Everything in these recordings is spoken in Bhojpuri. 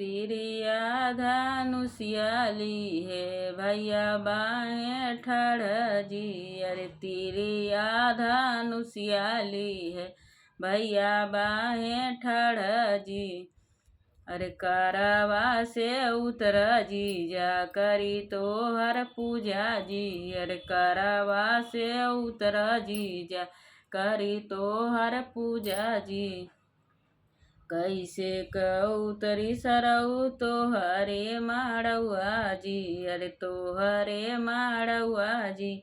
तेरी आधा नुसियाली है भैया बाहें ठाड़ जी। अरे तेरी आधा नुसियाली है भैया बाहें ठाड़ जी। अरे कारवा से उतर जी जा करी तो हर पूजा जी। अरे कारवा से उतर जी जा करी तो हर पूजा जी। कैसे कौतरी सरऊ तो हरे माड़ुआ जी। अरे तो हरे माड़ुआ जी।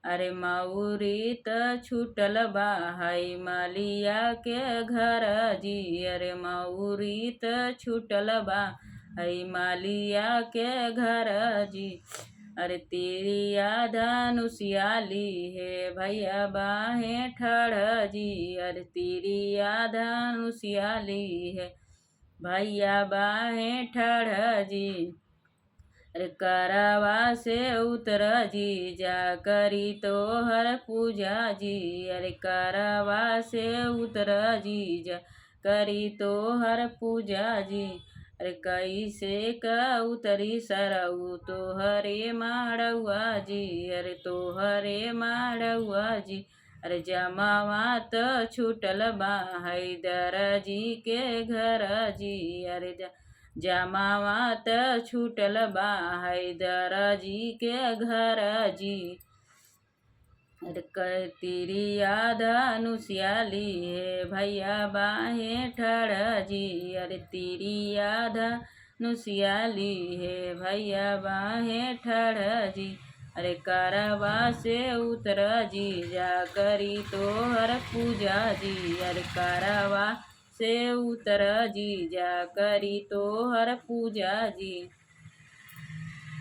अरे माउरी त छूटल बा हाय मालिया के घर जी। अरे माउरी त छूटल बा हाय मालिया के घर जी। अरे तेरी आधा नुसियाली है भैया बाहें ठाड़ जी। अरे तेरी आधा नुसियाली है भैया बाहें ठाड़ जी। अरे करवा से उतर जी जा करी तो हर पूजा जी। अरे करवा से उतर जी जा करी तो हर पूजा जी। अरे कैसे का उतरी सरऊ तो हरे माड़ुआ जी। अरे तो हरे माड़ुआ जी। अरे जमावा त छूटल बा हैदर जी के घर जी। अरे जमावा त छूटल बा हैदर जी के घर जी। अरे तेरी आधा नुसियाली है भैया बाहें ठाड़ जी। अरे तेरी आधा नुसियाली है भैया बाहें ठाड़ जी। अरे करवा से उतर जी जा करी तो हर पूजा जी। अरे करवा से उतर जी जा करी तो हर पूजा जी।